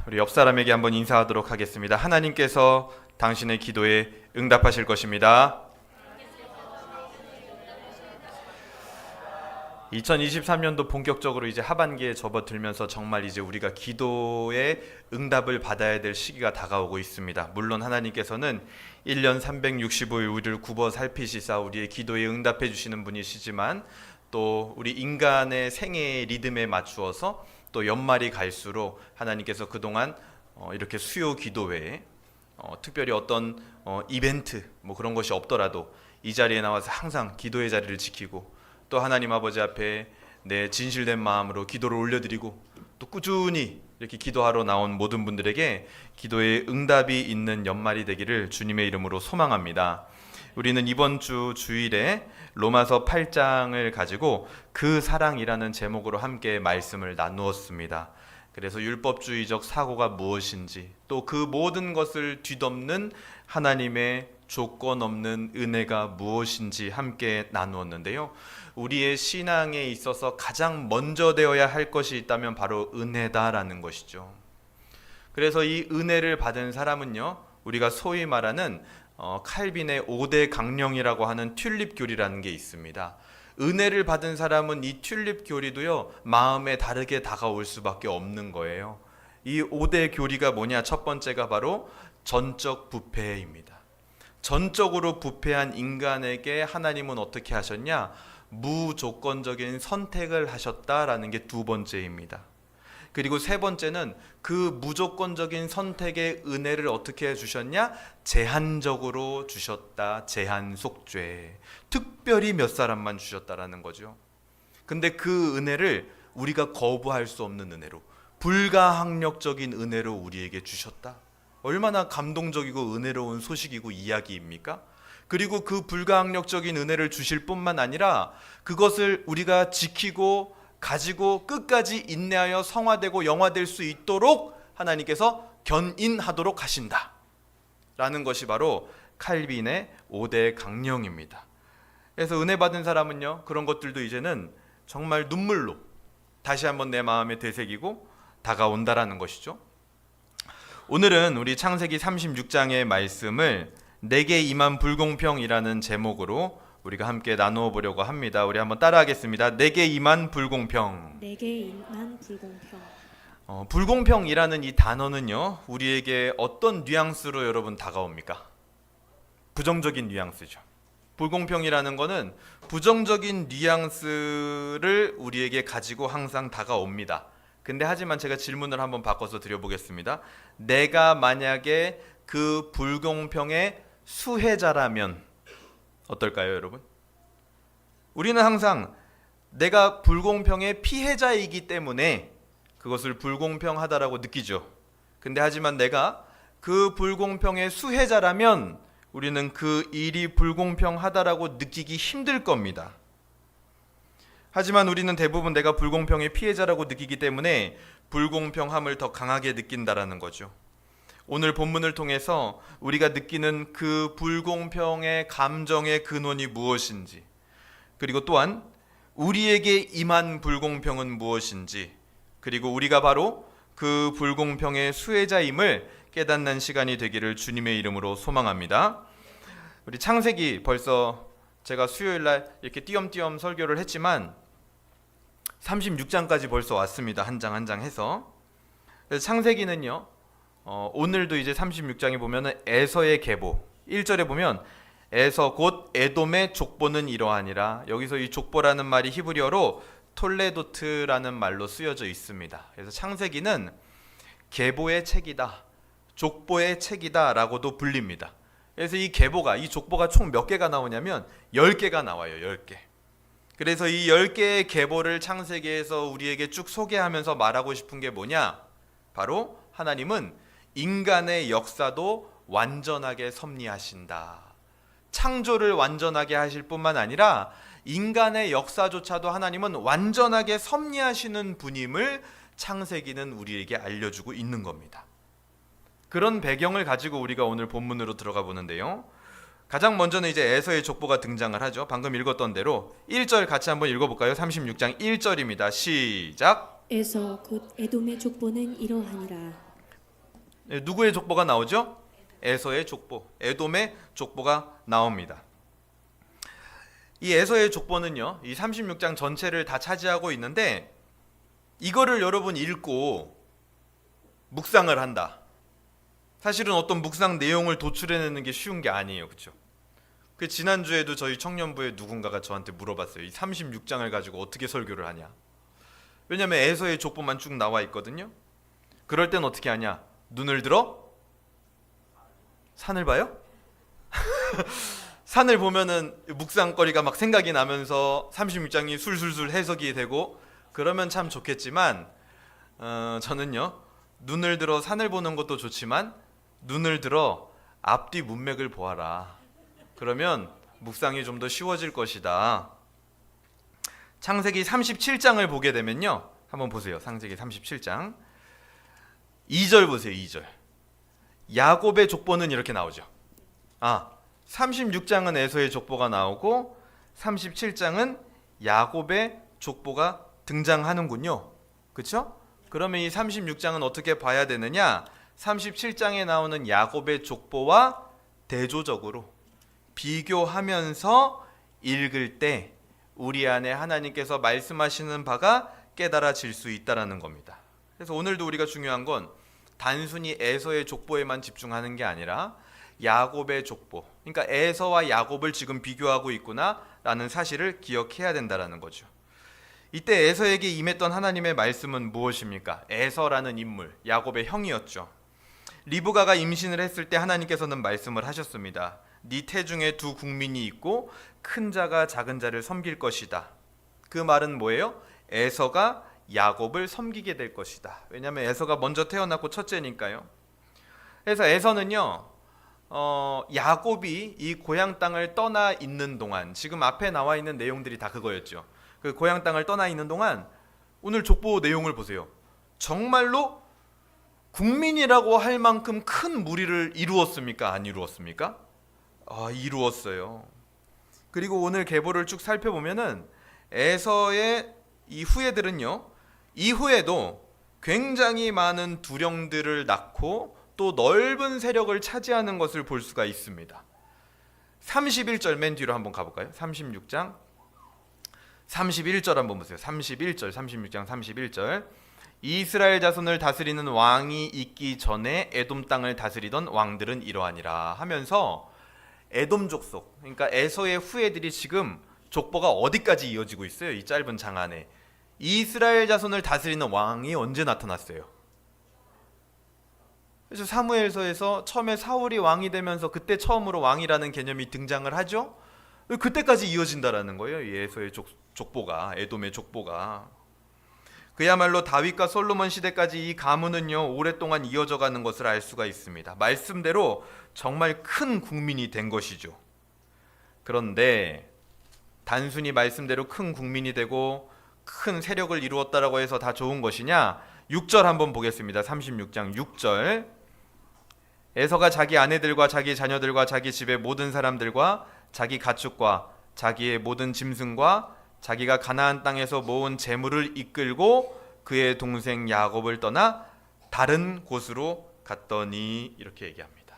우리 옆 사람에게 한번 인사하도록 하겠습니다. 하나님께서 당신의 기도에 응답하실 것입니다. 2023년도 본격적으로 이제 하반기에 접어들면서 정말 이제 우리가 기도의 응답을 받아야 될 시기가 다가오고 있습니다. 물론 하나님께서는 1년 365일 우리를 굽어 살피시사 우리의 기도에 응답해 주시는 분이시지만 또 우리 인간의 생애의 리듬에 맞추어서 또 연말이 갈수록 하나님께서 그동안 이렇게 수요 기도회에 특별히 어떤 이벤트 뭐 그런 것이 없더라도 이 자리에 나와서 항상 기도의 자리를 지키고 또 하나님 아버지 앞에 내 진실된 마음으로 기도를 올려드리고 또 꾸준히 이렇게 기도하러 나온 모든 분들에게 기도의 응답이 있는 연말이 되기를 주님의 이름으로 소망합니다. 우리는 이번 주 주일에 로마서 8장을 가지고 그 사랑이라는 제목으로 함께 말씀을 나누었습니다. 그래서 율법주의적 사고가 무엇인지 또 그 모든 것을 뒤덮는 하나님의 조건 없는 은혜가 무엇인지 함께 나누었는데요. 우리의 신앙에 있어서 가장 먼저 되어야 할 것이 있다면 바로 은혜다라는 것이죠. 그래서 이 은혜를 받은 사람은요, 우리가 소위 말하는 칼빈의 5대 강령이라고 하는 튤립 교리라는 게 있습니다. 은혜를 받은 사람은 이 튤립 교리도요, 마음에 다르게 다가올 수밖에 없는 거예요. 이 5대 교리가 뭐냐? 첫 번째가 바로 전적 부패입니다. 전적으로 부패한 인간에게 하나님은 어떻게 하셨냐? 무조건적인 선택을 하셨다라는 게 두 번째입니다. 그리고 세 번째는 그 무조건적인 선택의 은혜를 어떻게 해주셨냐? 제한적으로 주셨다. 제한 속죄. 특별히 몇 사람만 주셨다라는 거죠. 근데 그 은혜를 우리가 거부할 수 없는 은혜로, 불가항력적인 은혜로 우리에게 주셨다. 얼마나 감동적이고 은혜로운 소식이고 이야기입니까? 그리고 그 불가항력적인 은혜를 주실 뿐만 아니라 그것을 우리가 지키고 가지고 끝까지 인내하여 성화되고 영화될 수 있도록 하나님께서 견인하도록 하신다 라는 것이 바로 칼빈의 5대 강령입니다. 그래서 은혜 받은 사람은요, 그런 것들도 이제는 정말 눈물로 다시 한번 내 마음에 되새기고 다가온다라는 것이죠. 오늘은 우리 창세기 36장의 말씀을 내게 임한 불공평이라는 제목으로 우리가 함께 나누어 보려고 합니다. 우리 한번 따라하겠습니다. 내게 임한 불공평. 내게 임한 불공평. 불공평이라는 이 단어는요, 우리에게 어떤 뉘앙스로 여러분 다가옵니까? 부정적인 뉘앙스죠. 불공평이라는 거는 부정적인 뉘앙스를 우리에게 가지고 항상 다가옵니다. 근데 하지만 제가 질문을 한번 바꿔서 드려보겠습니다. 내가 만약에 그 불공평의 수혜자라면 어떨까요, 여러분? 우리는 항상 내가 불공평의 피해자이기 때문에 그것을 불공평하다라고 느끼죠. 근데 하지만 내가 그 불공평의 수혜자라면 우리는 그 일이 불공평하다라고 느끼기 힘들 겁니다. 하지만 우리는 대부분 내가 불공평의 피해자라고 느끼기 때문에 불공평함을 더 강하게 느낀다라는 거죠. 오늘 본문을 통해서 우리가 느끼는 그 불공평의 감정의 근원이 무엇인지, 그리고 또한 우리에게 임한 불공평은 무엇인지, 그리고 우리가 바로 그 불공평의 수혜자임을 깨닫는 시간이 되기를 주님의 이름으로 소망합니다. 우리 창세기 벌써 제가 수요일날 이렇게 띄엄띄엄 설교를 했지만 36장까지 벌써 왔습니다. 한 장 한 장 해서. 그래서 창세기는요, 오늘도 이제 36장에 보면은 에서의 계보 1절에 보면 에서 곧 에돔의 족보는 이러하니라. 여기서 이 족보라는 말이 히브리어로 톨레도트라는 말로 쓰여져 있습니다. 그래서 창세기는 계보의 책이다, 족보의 책이다 라고도 불립니다. 그래서 이 계보가, 이 족보가 총 몇 개가 나오냐면 10개가 나와요. 10개. 그래서 이 10개의 계보를 창세기에서 우리에게 쭉 소개하면서 말하고 싶은 게 뭐냐? 바로 하나님은 인간의 역사도 완전하게 섭리하신다. 창조를 완전하게 하실 뿐만 아니라 인간의 역사조차도 하나님은 완전하게 섭리하시는 분임을 창세기는 우리에게 알려주고 있는 겁니다. 그런 배경을 가지고 우리가 오늘 본문으로 들어가 보는데요, 가장 먼저는 이제 에서의 족보가 등장을 하죠. 방금 읽었던 대로 1절 같이 한번 읽어볼까요? 36장 1절입니다. 시작. 에서 곧 에돔의 족보는 이러하니라. 누구의 족보가 나오죠? 에서의 족보, 에돔의 족보가 나옵니다. 이 에서의 족보는요, 이 36장 전체를 다 차지하고 있는데 이거를 여러분 읽고 묵상을 한다. 사실은 어떤 묵상 내용을 도출해내는 게 쉬운 게 아니에요, 그렇죠? 그 지난주에도 저희 청년부에 누군가가 저한테 물어봤어요. 이 36장을 가지고 어떻게 설교를 하냐? 왜냐하면 에서의 족보만 쭉 나와 있거든요. 그럴 땐 어떻게 하냐? 눈을 들어 산을 봐요? 산을 보면은 묵상거리가 막 생각이 나면서 36장이 술술술 해석이 되고 그러면 참 좋겠지만 저는요, 눈을 들어 산을 보는 것도 좋지만 눈을 들어 앞뒤 문맥을 보아라. 그러면 묵상이 좀 더 쉬워질 것이다. 창세기 37장을 보게 되면요, 한번 보세요. 창세기 37장 2절 보세요. 2절. 야곱의 족보는 이렇게 나오죠. 36장은 에서의 족보가 나오고 37장은 야곱의 족보가 등장하는군요. 그렇죠? 그러면 이 36장은 어떻게 봐야 되느냐? 37장에 나오는 야곱의 족보와 대조적으로 비교하면서 읽을 때 우리 안에 하나님께서 말씀하시는 바가 깨달아질 수 있다라는 겁니다. 그래서 오늘도 우리가 중요한 건 단순히 에서의 족보에만 집중하는 게 아니라 야곱의 족보, 그러니까 에서와 야곱을 지금 비교하고 있구나라는 사실을 기억해야 된다라는 거죠. 이때 에서에게 임했던 하나님의 말씀은 무엇입니까? 에서라는 인물, 야곱의 형이었죠. 리브가가 임신을 했을 때 하나님께서는 말씀을 하셨습니다. 네 태중에 두 국민이 있고 큰 자가 작은 자를 섬길 것이다. 그 말은 뭐예요? 에서가 야곱을 섬기게 될 것이다. 왜냐하면 에서가 먼저 태어났고 첫째니까요. 그래서 에서는요, 야곱이 이 고향 땅을 떠나 있는 동안, 지금 앞에 나와 있는 내용들이 다 그거였죠. 그 고향 땅을 떠나 있는 동안 오늘 족보 내용을 보세요. 정말로 국민이라고 할 만큼 큰 무리를 이루었습니까? 안 이루었습니까? 이루었어요. 그리고 오늘 계보를 쭉 살펴보면은 에서의 이 후예들은요, 이후에도 굉장히 많은 두령들을 낳고 또 넓은 세력을 차지하는 것을 볼 수가 있습니다. 31절 맨 뒤로 한번 가볼까요? 36장 31절 한번 보세요. 31절, 36장 31절. 이스라엘 자손을 다스리는 왕이 있기 전에 에돔 땅을 다스리던 왕들은 이러하니라 하면서 에돔 족속, 그러니까 에서의 후예들이 지금 족보가 어디까지 이어지고 있어요? 이 짧은 장 안에 이스라엘 자손을 다스리는 왕이 언제 나타났어요? 그래서 사무엘서에서 처음에 사울이 왕이 되면서 그때 처음으로 왕이라는 개념이 등장을 하죠. 그때까지 이어진다라는 거예요. 이 에서의 족보가, 에돔의 족보가. 그야말로 다윗과 솔로몬 시대까지 이 가문은요, 오랫동안 이어져 가는 것을 알 수가 있습니다. 말씀대로 정말 큰 국민이 된 것이죠. 그런데 단순히 말씀대로 큰 국민이 되고 큰 세력을 이루었다라고 해서 다 좋은 것이냐? 6절 한번 보겠습니다. 36장 6절. 에서가 자기 아내들과 자기 자녀들과 자기 집의 모든 사람들과 자기 가축과 자기의 모든 짐승과 자기가 가나안 땅에서 모은 재물을 이끌고 그의 동생 야곱을 떠나 다른 곳으로 갔더니 이렇게 얘기합니다.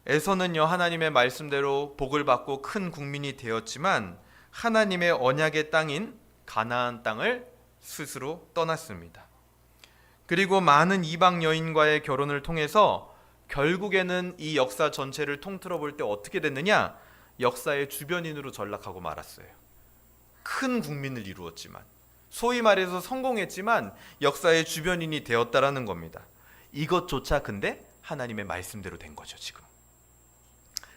에서는요, 하나님의 말씀대로 복을 받고 큰 국민이 되었지만 하나님의 언약의 땅인 가나안 땅을 스스로 떠났습니다. 그리고 많은 이방 여인과의 결혼을 통해서 결국에는 이 역사 전체를 통틀어 볼 때 어떻게 됐느냐? 역사의 주변인으로 전락하고 말았어요. 큰 국민을 이루었지만, 소위 말해서 성공했지만 역사의 주변인이 되었다라는 겁니다. 이것조차 근데 하나님의 말씀대로 된 거죠, 지금.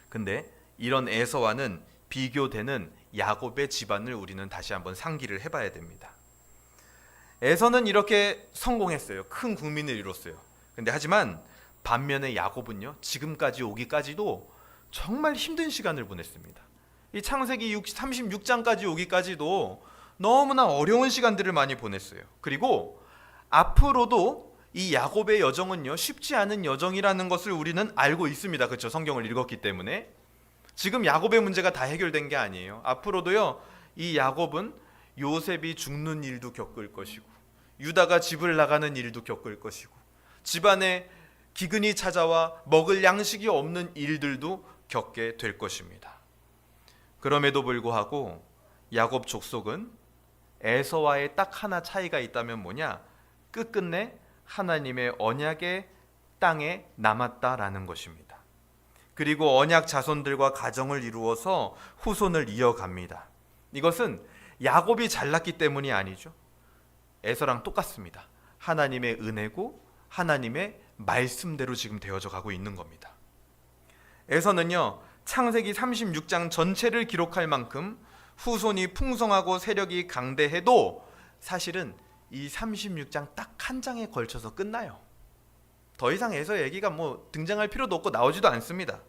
근데 이런 에서와는 비교되는 야곱의 집안을 우리는 다시 한번 상기를 해봐야 됩니다. 에서는 이렇게 성공했어요. 큰 국민을 이뤘어요. 근데 하지만 반면에 야곱은요, 지금까지 오기까지도 정말 힘든 시간을 보냈습니다. 이 창세기 36장까지 오기까지도 너무나 어려운 시간들을 많이 보냈어요. 그리고 앞으로도 이 야곱의 여정은요, 쉽지 않은 여정이라는 것을 우리는 알고 있습니다. 그렇죠? 성경을 읽었기 때문에. 지금 야곱의 문제가 다 해결된 게 아니에요. 앞으로도요, 이 야곱은 요셉이 죽는 일도 겪을 것이고 유다가 집을 나가는 일도 겪을 것이고 집안에 기근이 찾아와 먹을 양식이 없는 일들도 겪게 될 것입니다. 그럼에도 불구하고 야곱 족속은 에서와의 딱 하나 차이가 있다면 뭐냐? 끝끝내 하나님의 언약의 땅에 남았다라는 것입니다. 그리고 언약 자손들과 가정을 이루어서 후손을 이어갑니다. 이것은 야곱이 잘났기 때문이 아니죠. 에서랑 똑같습니다. 하나님의 은혜고 하나님의 말씀대로 지금 되어져 가고 있는 겁니다. 에서는요, 창세기 36장 전체를 기록할 만큼 후손이 풍성하고 세력이 강대해도 사실은 이 36장 딱 한 장에 걸쳐서 끝나요. 더 이상 에서 얘기가 뭐 등장할 필요도 없고 나오지도 않습니다.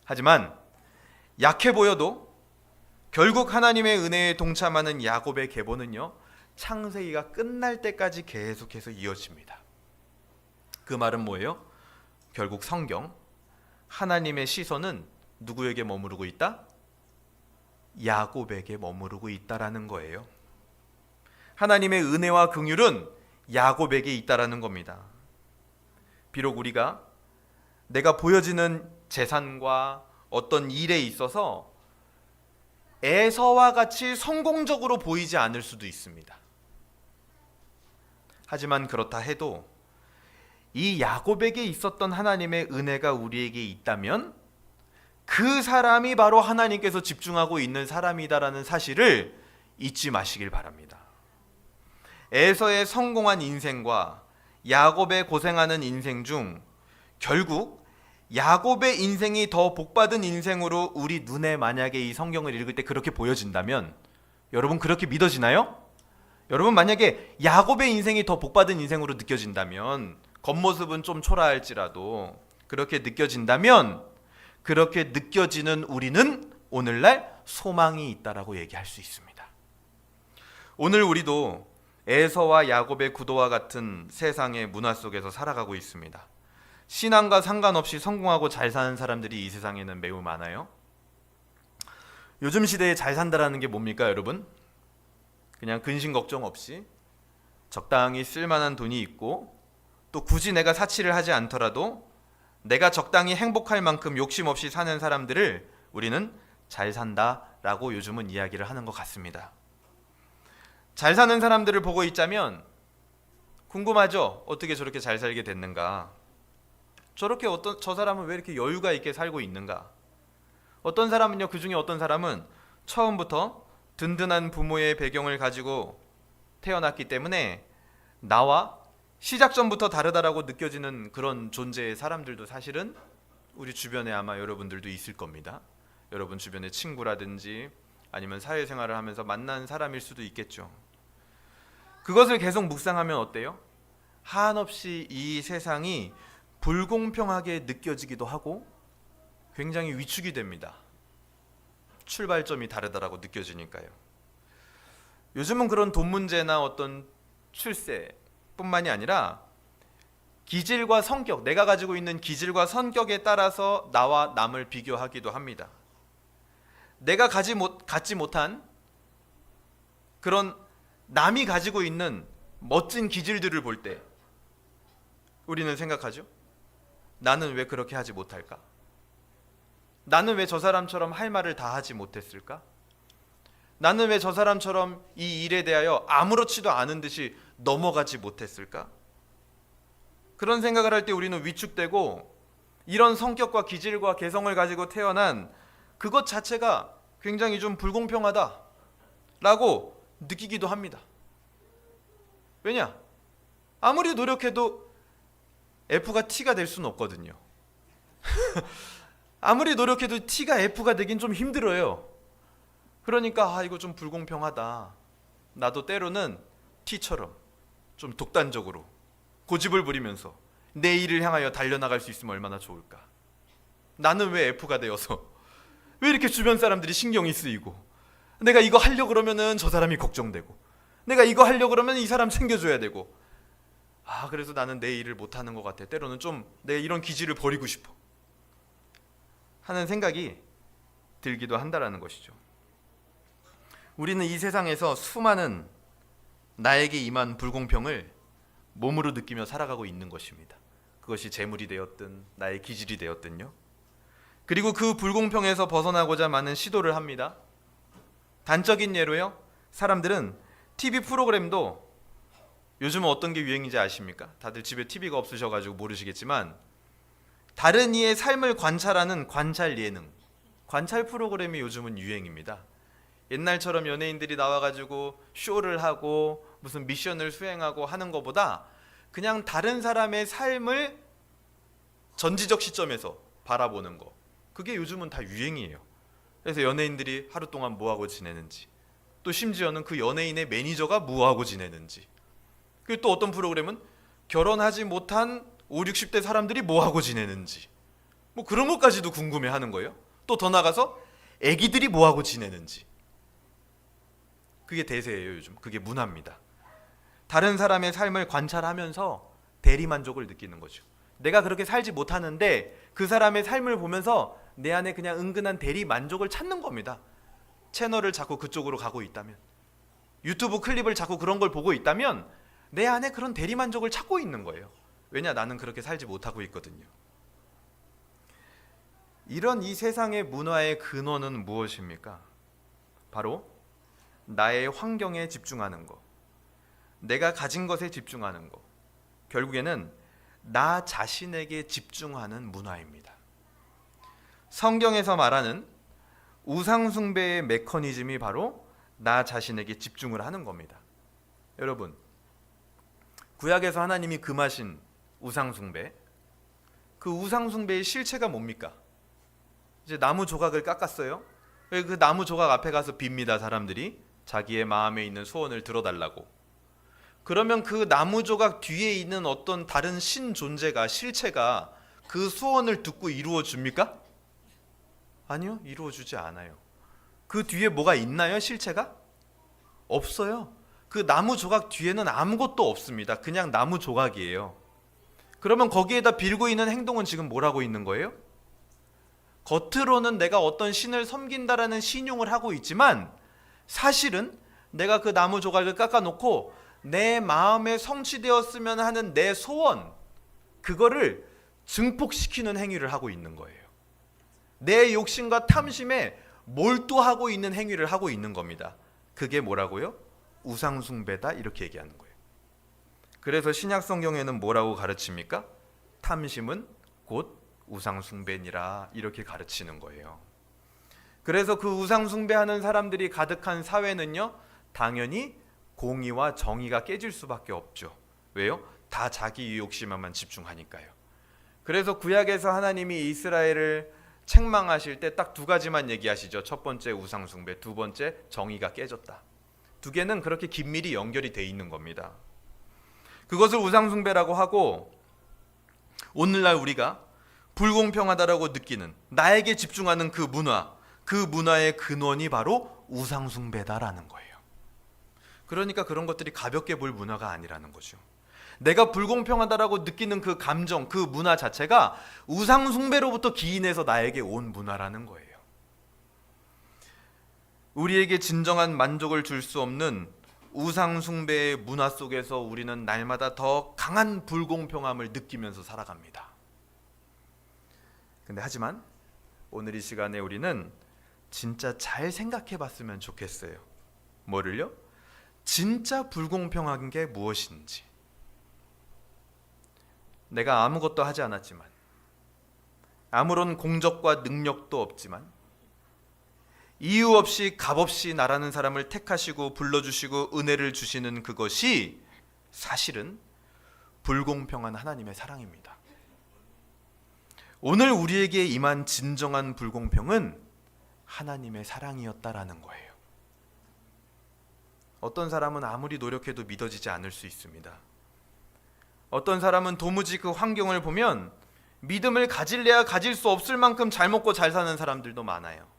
하지만 약해 보여도 결국 하나님의 은혜에 동참하는 야곱의 계보는요, 창세기가 끝날 때까지 계속해서 이어집니다. 그 말은 뭐예요? 결국 성경, 하나님의 시선은 누구에게 머무르고 있다? 야곱에게 머무르고 있다라는 거예요. 하나님의 은혜와 긍휼은 야곱에게 있다라는 겁니다. 비록 우리가 내가 보여지는 재산과 어떤 일에 있어서 에서와 같이 성공적으로 보이지 않을 수도 있습니다. 하지만 그렇다 해도 이 야곱에게 있었던 하나님의 은혜가 우리에게 있다면 그 사람이 바로 하나님께서 집중하고 있는 사람이다라는 사실을 잊지 마시길 바랍니다. 에서의 성공한 인생과 야곱의 고생하는 인생 중 결국 야곱의 인생이 더 복받은 인생으로 우리 눈에 만약에 이 성경을 읽을 때 그렇게 보여진다면 여러분 그렇게 믿어지나요? 여러분 만약에 야곱의 인생이 더 복받은 인생으로 느껴진다면 겉모습은 좀 초라할지라도 그렇게 느껴진다면 그렇게 느껴지는 우리는 오늘날 소망이 있다라고 얘기할 수 있습니다. 오늘 우리도 에서와 야곱의 구도와 같은 세상의 문화 속에서 살아가고 있습니다. 신앙과 상관없이 성공하고 잘 사는 사람들이 이 세상에는 매우 많아요. 요즘 시대에 잘 산다라는 게 뭡니까, 여러분? 그냥 근심 걱정 없이 적당히 쓸만한 돈이 있고 또 굳이 내가 사치를 하지 않더라도 내가 적당히 행복할 만큼 욕심 없이 사는 사람들을 우리는 잘 산다라고 요즘은 이야기를 하는 것 같습니다. 잘 사는 사람들을 보고 있자면 궁금하죠? 어떻게 저렇게 잘 살게 됐는가? 저렇게 저 사람은 왜 이렇게 여유가 있게 살고 있는가? 어떤 사람은요, 그 중에 어떤 사람은 처음부터 든든한 부모의 배경을 가지고 태어났기 때문에 나와 시작점부터 다르다라고 느껴지는 그런 존재의 사람들도 사실은 우리 주변에 아마 여러분들도 있을 겁니다. 여러분 주변의 친구라든지 아니면 사회생활을 하면서 만난 사람일 수도 있겠죠. 그것을 계속 묵상하면 어때요? 한없이 이 세상이 불공평하게 느껴지기도 하고 굉장히 위축이 됩니다. 출발점이 다르다라고 느껴지니까요. 요즘은 그런 돈 문제나 어떤 출세뿐만이 아니라 기질과 성격, 내가 가지고 있는 기질과 성격에 따라서 나와 남을 비교하기도 합니다. 내가 갖지 못한 그런 남이 가지고 있는 멋진 기질들을 볼 때 우리는 생각하죠. 나는 왜 그렇게 하지 못할까? 나는 왜 저 사람처럼 할 말을 다 하지 못했을까? 나는 왜 저 사람처럼 이 일에 대하여 아무렇지도 않은 듯이 넘어가지 못했을까? 그런 생각을 할 때 우리는 위축되고 이런 성격과 기질과 개성을 가지고 태어난 그것 자체가 굉장히 좀 불공평하다라고 느끼기도 합니다. 왜냐? 아무리 노력해도 F가 T가 될 수는 없거든요. 아무리 노력해도 T가 F가 되긴 좀 힘들어요. 그러니까 이거 좀 불공평하다. 나도 때로는 T처럼 좀 독단적으로 고집을 부리면서 내 일을 향하여 달려나갈 수 있으면 얼마나 좋을까. 나는 왜 F가 되어서 왜 이렇게 주변 사람들이 신경이 쓰이고 내가 이거 하려고 그러면은 저 사람이 걱정되고 내가 이거 하려고 그러면 이 사람 챙겨줘야 되고 그래서 나는 내 일을 못하는 것 같아. 때로는 좀 내 이런 기질을 버리고 싶어 하는 생각이 들기도 한다라는 것이죠. 우리는 이 세상에서 수많은 나에게 임한 불공평을 몸으로 느끼며 살아가고 있는 것입니다. 그것이 재물이 되었든 나의 기질이 되었든요. 그리고 그 불공평에서 벗어나고자 많은 시도를 합니다. 단적인 예로요, 사람들은 TV 프로그램도 요즘은 어떤 게 유행인지 아십니까? 다들 집에 TV가 없으셔가지고 모르시겠지만 다른 이의 삶을 관찰하는 관찰 예능, 관찰 프로그램이 요즘은 유행입니다. 옛날처럼 연예인들이 나와가지고 쇼를 하고 무슨 미션을 수행하고 하는 것보다 그냥 다른 사람의 삶을 전지적 시점에서 바라보는 거, 그게 요즘은 다 유행이에요. 그래서 연예인들이 하루 동안 뭐하고 지내는지, 또 심지어는 그 연예인의 매니저가 뭐하고 지내는지, 그리고 또 어떤 프로그램은 결혼하지 못한 5, 60대 사람들이 뭐하고 지내는지, 뭐 그런 것까지도 궁금해하는 거예요. 또 더 나가서 애기들이 뭐하고 지내는지. 그게 대세예요 요즘. 그게 문화입니다. 다른 사람의 삶을 관찰하면서 대리만족을 느끼는 거죠. 내가 그렇게 살지 못하는데 그 사람의 삶을 보면서 내 안에 그냥 은근한 대리만족을 찾는 겁니다. 채널을 자꾸 그쪽으로 가고 있다면, 유튜브 클립을 자꾸 그런 걸 보고 있다면 내 안에 그런 대리만족을 찾고 있는 거예요. 왜냐, 나는 그렇게 살지 못하고 있거든요. 이런 이 세상의 문화의 근원은 무엇입니까? 바로 나의 환경에 집중하는 것, 내가 가진 것에 집중하는 것, 결국에는 나 자신에게 집중하는 문화입니다. 성경에서 말하는 우상숭배의 메커니즘이 바로 나 자신에게 집중을 하는 겁니다. 여러분, 구약에서 하나님이 금하신 우상숭배, 그 우상숭배의 실체가 뭡니까? 이제 나무 조각을 깎았어요. 그 나무 조각 앞에 가서 빕니다. 사람들이 자기의 마음에 있는 소원을 들어달라고. 그러면 그 나무 조각 뒤에 있는 어떤 다른 신 존재가, 실체가 그 소원을 듣고 이루어 줍니까? 아니요, 이루어 주지 않아요. 그 뒤에 뭐가 있나요, 실체가? 없어요. 그 나무 조각 뒤에는 아무것도 없습니다. 그냥 나무 조각이에요. 그러면 거기에다 빌고 있는 행동은 지금 뭘 하고 있는 거예요? 겉으로는 내가 어떤 신을 섬긴다라는 신용을 하고 있지만 사실은 내가 그 나무 조각을 깎아놓고 내 마음에 성취되었으면 하는 내 소원, 그거를 증폭시키는 행위를 하고 있는 거예요. 내 욕심과 탐심에 몰두하고 있는 행위를 하고 있는 겁니다. 그게 뭐라고요? 우상숭배다, 이렇게 얘기하는 거예요. 그래서 신약 성경에는 뭐라고 가르칩니까? 탐심은 곧 우상숭배니라, 이렇게 가르치는 거예요. 그래서 그 우상숭배하는 사람들이 가득한 사회는요, 당연히 공의와 정의가 깨질 수밖에 없죠. 왜요? 다 자기 욕심에만 집중하니까요. 그래서 구약에서 하나님이 이스라엘을 책망하실 때 딱 두 가지만 얘기하시죠. 첫 번째 우상숭배, 두 번째 정의가 깨졌다. 두 개는 그렇게 긴밀히 연결이 돼 있는 겁니다. 그것을 우상숭배라고 하고, 오늘날 우리가 불공평하다라고 느끼는, 나에게 집중하는 그 문화, 그 문화의 근원이 바로 우상숭배다라는 거예요. 그러니까 그런 것들이 가볍게 볼 문화가 아니라는 거죠. 내가 불공평하다라고 느끼는 그 감정, 그 문화 자체가 우상숭배로부터 기인해서 나에게 온 문화라는 거예요. 우리에게 진정한 만족을 줄 수 없는 우상숭배의 문화 속에서 우리는 날마다 더 강한 불공평함을 느끼면서 살아갑니다. 근데 하지만 오늘 이 시간에 우리는 진짜 잘 생각해 봤으면 좋겠어요. 뭐를요? 진짜 불공평한 게 무엇인지. 내가 아무것도 하지 않았지만, 아무런 공적과 능력도 없지만, 이유 없이 값없이 나라는 사람을 택하시고 불러주시고 은혜를 주시는 그것이 사실은 불공평한 하나님의 사랑입니다. 오늘 우리에게 임한 진정한 불공평은 하나님의 사랑이었다라는 거예요. 어떤 사람은 아무리 노력해도 믿어지지 않을 수 있습니다. 어떤 사람은 도무지 그 환경을 보면 믿음을 가질래야 가질 수 없을 만큼 잘 먹고 잘 사는 사람들도 많아요.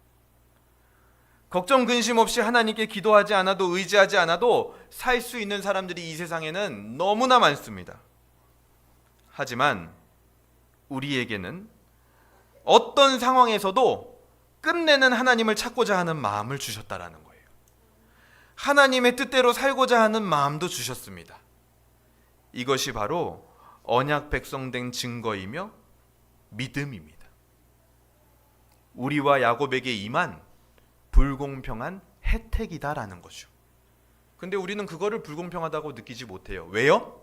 걱정 근심 없이 하나님께 기도하지 않아도, 의지하지 않아도 살 수 있는 사람들이 이 세상에는 너무나 많습니다. 하지만 우리에게는 어떤 상황에서도 끝내는 하나님을 찾고자 하는 마음을 주셨다라는 거예요. 하나님의 뜻대로 살고자 하는 마음도 주셨습니다. 이것이 바로 언약 백성된 증거이며 믿음입니다. 우리와 야곱에게 임한 불공평한 혜택이다라는 거죠. 근데 우리는 그거를 불공평하다고 느끼지 못해요. 왜요?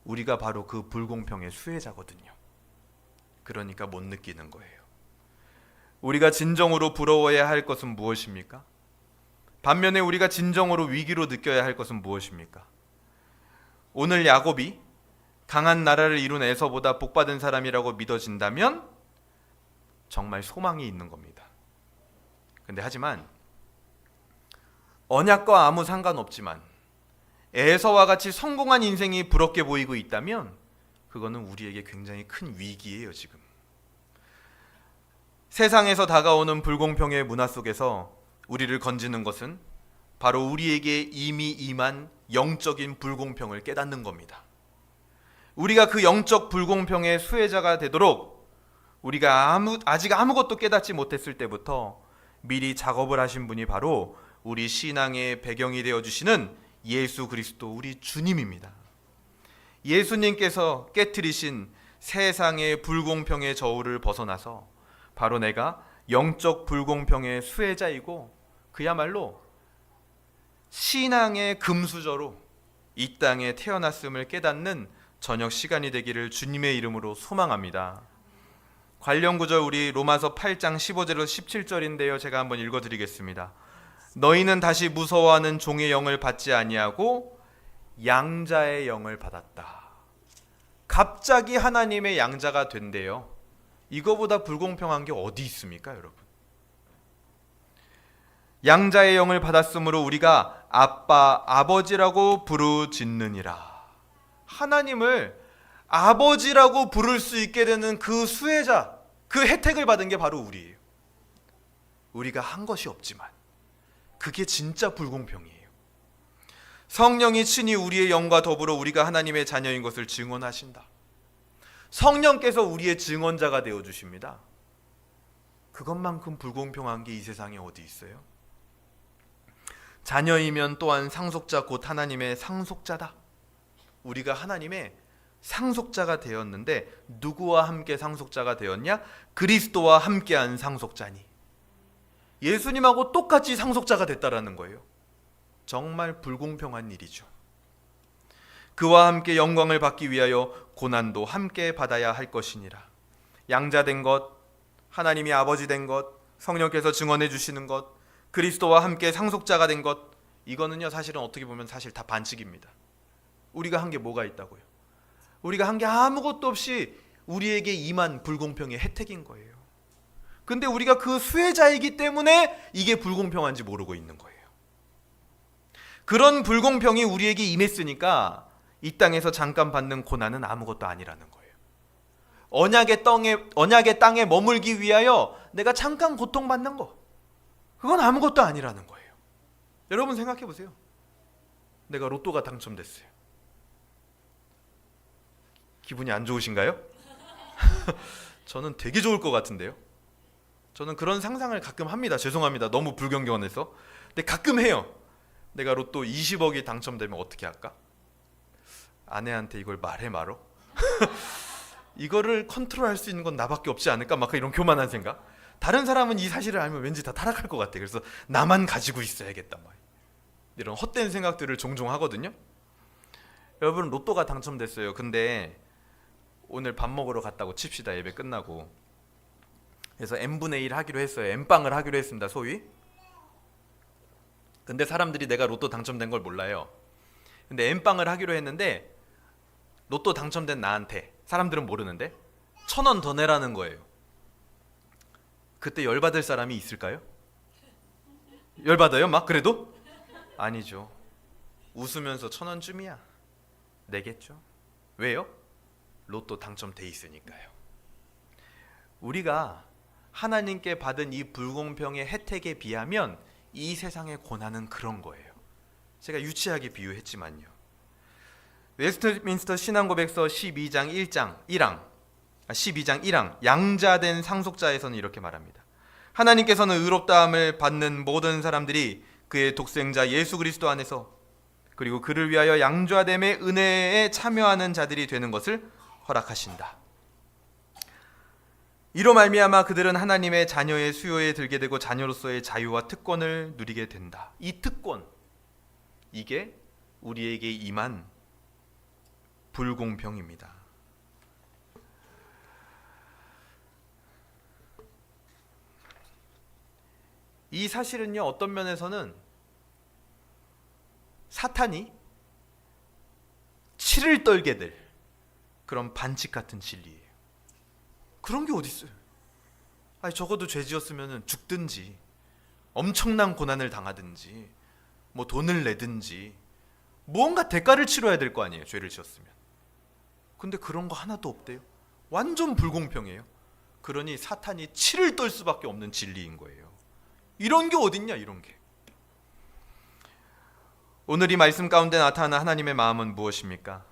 우리가 바로 그 불공평의 수혜자거든요. 그러니까 못 느끼는 거예요. 우리가 진정으로 부러워야 할 것은 무엇입니까? 반면에 우리가 진정으로 위기로 느껴야 할 것은 무엇입니까? 오늘 야곱이 강한 나라를 이룬 에서보다 복받은 사람이라고 믿어진다면 정말 소망이 있는 겁니다. 근데 하지만 언약과 아무 상관없지만 에서와 같이 성공한 인생이 부럽게 보이고 있다면 그거는 우리에게 굉장히 큰 위기예요. 지금 세상에서 다가오는 불공평의 문화 속에서 우리를 건지는 것은 바로 우리에게 이미 임한 영적인 불공평을 깨닫는 겁니다. 우리가 그 영적 불공평의 수혜자가 되도록 우리가 아직 아무것도 깨닫지 못했을 때부터 미리 작업을 하신 분이 바로 우리 신앙의 배경이 되어주시는 예수 그리스도 우리 주님입니다. 예수님께서 깨트리신 세상의 불공평의 저울을 벗어나서 바로 내가 영적 불공평의 수혜자이고 그야말로 신앙의 금수저로 이 땅에 태어났음을 깨닫는 저녁 시간이 되기를 주님의 이름으로 소망합니다. 관련 구절 우리 로마서 8장 15절에서 17절인데요. 제가 한번 읽어드리겠습니다. 너희는 다시 무서워하는 종의 영을 받지 아니하고 양자의 영을 받았다. 갑자기 하나님의 양자가 된대요. 이거보다 불공평한 게 어디 있습니까, 여러분? 양자의 영을 받았으므로 우리가 아빠, 아버지라고 부르짖느니라. 하나님을 아버지라고 부를 수 있게 되는 그 수혜자, 그 혜택을 받은 게 바로 우리예요. 우리가 한 것이 없지만 그게 진짜 불공평이에요. 성령이 친히 우리의 영과 더불어 우리가 하나님의 자녀인 것을 증언하신다. 성령께서 우리의 증언자가 되어주십니다. 그것만큼 불공평한 게 이 세상에 어디 있어요? 자녀이면 또한 상속자 곧 하나님의 상속자다. 우리가 하나님의 상속자가 되었는데 누구와 함께 상속자가 되었냐? 그리스도와 함께한 상속자니. 예수님하고 똑같이 상속자가 됐다라는 거예요. 정말 불공평한 일이죠. 그와 함께 영광을 받기 위하여 고난도 함께 받아야 할 것이니라. 양자된 것, 하나님이 아버지 된 것, 성령께서 증언해 주시는 것, 그리스도와 함께 상속자가 된 것, 이거는요 사실은 어떻게 보면 사실 다 반칙입니다. 우리가 한 게 뭐가 있다고요? 우리가 한 게 아무것도 없이 우리에게 임한 불공평의 혜택인 거예요. 근데 우리가 그 수혜자이기 때문에 이게 불공평한지 모르고 있는 거예요. 그런 불공평이 우리에게 임했으니까 이 땅에서 잠깐 받는 고난은 아무것도 아니라는 거예요. 언약의 땅에 머물기 위하여 내가 잠깐 고통받는 거, 그건 아무것도 아니라는 거예요. 여러분 생각해 보세요. 내가 로또가 당첨됐어요. 기분이 안 좋으신가요? 저는 되게 좋을 것 같은데요. 저는 그런 상상을 가끔 합니다. 죄송합니다. 너무 불경건해서. 근데 가끔 해요. 내가 로또 20억이 당첨되면 어떻게 할까? 아내한테 이걸 말해 말어? 이거를 컨트롤할 수 있는 건 나밖에 없지 않을까? 막 이런 교만한 생각. 다른 사람은 이 사실을 알면 왠지 다 타락할 것 같아. 그래서 나만 가지고 있어야겠다. 막 이런 헛된 생각들을 종종 하거든요. 여러분 로또가 당첨됐어요. 근데 오늘 밥 먹으러 갔다고 칩시다. 예배 끝나고. 그래서 n분의 1 하기로 했어요. n빵을 하기로 했습니다. 소위. 근데 사람들이 내가 로또 당첨된 걸 몰라요. 근데 n빵을 하기로 했는데 로또 당첨된 나한테, 사람들은 모르는데 1,000원 더 내라는 거예요. 그때 열받을 사람이 있을까요? 열받아요? 막 그래도? 아니죠. 웃으면서 1,000원쯤이야. 내겠죠. 왜요? 로또 당첨돼 있으니까요. 우리가 하나님께 받은 이 불공평의 혜택에 비하면 이 세상의 고난은 그런 거예요. 제가 유치하게 비유했지만요. 웨스트민스터 신앙고백서 12장 1항 양자된 상속자에서는 이렇게 말합니다. 하나님께서는 의롭다함을 받는 모든 사람들이 그의 독생자 예수 그리스도 안에서 그리고 그를 위하여 양좌됨의 은혜에 참여하는 자들이 되는 것을 허락하신다. 이로 말미암아 그들은 하나님의 자녀의 수요에 들게 되고 자녀로서의 자유와 특권을 누리게 된다. 이 특권, 이게 우리에게 임한 불공평입니다. 이 사실은요, 어떤 면에서는 사탄이 치를 떨게 될 그런 반칙 같은 진리예요. 그런 게 어디 있어요? 아니, 적어도 죄 지었으면 죽든지 엄청난 고난을 당하든지 뭐 돈을 내든지 무언가 대가를 치러야 될 거 아니에요, 죄를 지었으면. 근데 그런 거 하나도 없대요. 완전 불공평해요. 그러니 사탄이 치를 떨 수밖에 없는 진리인 거예요. 이런 게 어딨냐, 이런 게. 오늘 이 말씀 가운데 나타나는 하나님의 마음은 무엇입니까?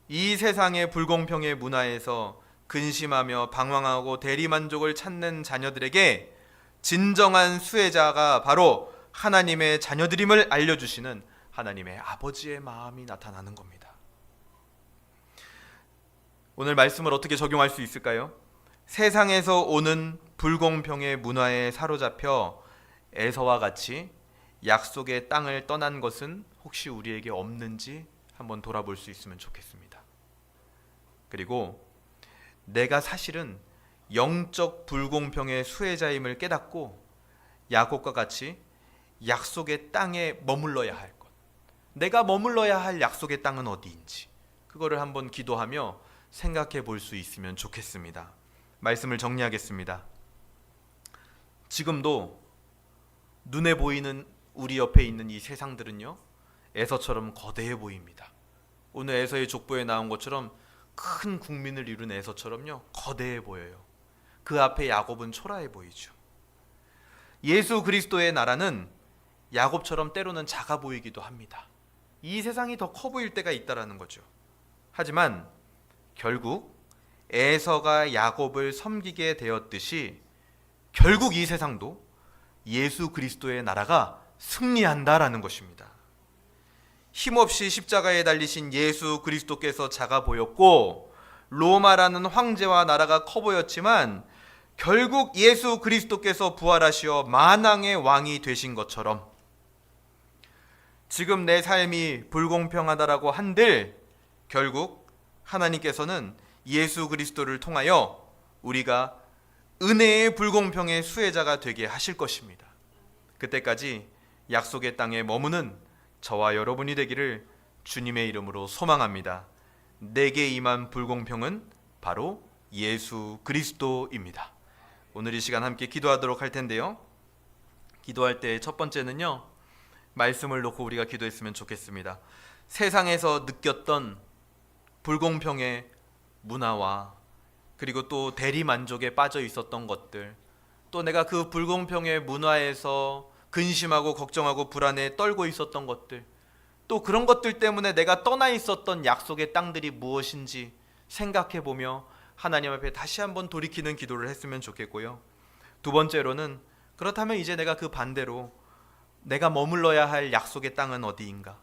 이 세상의 불공평의 문화에서 근심하며 방황하고 대리만족을 찾는 자녀들에게 진정한 수혜자가 바로 하나님의 자녀들임을 알려주시는 하나님의 아버지의 마음이 나타나는 겁니다. 오늘 말씀을 어떻게 적용할 수 있을까요? 세상에서 오는 불공평의 문화에 사로잡혀 에서와 같이 약속의 땅을 떠난 것은 혹시 우리에게 없는지 한번 돌아볼 수 있으면 좋겠습니다. 그리고 내가 사실은 영적 불공평의 수혜자임을 깨닫고 야곱과 같이 약속의 땅에 머물러야 할 것, 내가 머물러야 할 약속의 땅은 어디인지 그거를 한번 기도하며 생각해 볼 수 있으면 좋겠습니다. 말씀을 정리하겠습니다. 지금도 눈에 보이는 우리 옆에 있는 이 세상들은요, 에서처럼 거대해 보입니다. 오늘 에서의 족보에 나온 것처럼 큰 국민을 이룬 에서처럼요, 거대해 보여요. 그 앞에 야곱은 초라해 보이죠. 예수 그리스도의 나라는 야곱처럼 때로는 작아 보이기도 합니다. 이 세상이 더 커 보일 때가 있다라는 거죠. 하지만 결국 에서가 야곱을 섬기게 되었듯이 결국 이 세상도 예수 그리스도의 나라가 승리한다라는 것입니다. 힘없이 십자가에 달리신 예수 그리스도께서 작아 보였고 로마라는 황제와 나라가 커 보였지만 결국 예수 그리스도께서 부활하시어 만왕의 왕이 되신 것처럼 지금 내 삶이 불공평하다라고 한들 결국 하나님께서는 예수 그리스도를 통하여 우리가 은혜의 불공평의 수혜자가 되게 하실 것입니다. 그때까지 약속의 땅에 머무는 저와 여러분이 되기를 주님의 이름으로 소망합니다. 내게 임한 불공평은 바로 예수 그리스도입니다. 오늘 이 시간 함께 기도하도록 할 텐데요. 기도할 때 첫 번째는요, 말씀을 놓고 우리가 기도했으면 좋겠습니다. 세상에서 느꼈던 불공평의 문화와 그리고 또 대리만족에 빠져 있었던 것들, 또 내가 그 불공평의 문화에서 근심하고 걱정하고 불안에 떨고 있었던 것들, 또 그런 것들 때문에 내가 떠나 있었던 약속의 땅들이 무엇인지 생각해 보며 하나님 앞에 다시 한번 돌이키는 기도를 했으면 좋겠고요. 두 번째로는 그렇다면 이제 내가 그 반대로 내가 머물러야 할 약속의 땅은 어디인가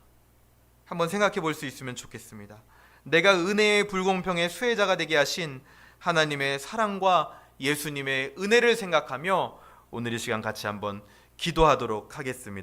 한번 생각해 볼 수 있으면 좋겠습니다. 내가 은혜의 불공평의 수혜자가 되게 하신 하나님의 사랑과 예수님의 은혜를 생각하며 오늘 이 시간 같이 한번 기도하도록 하겠습니다.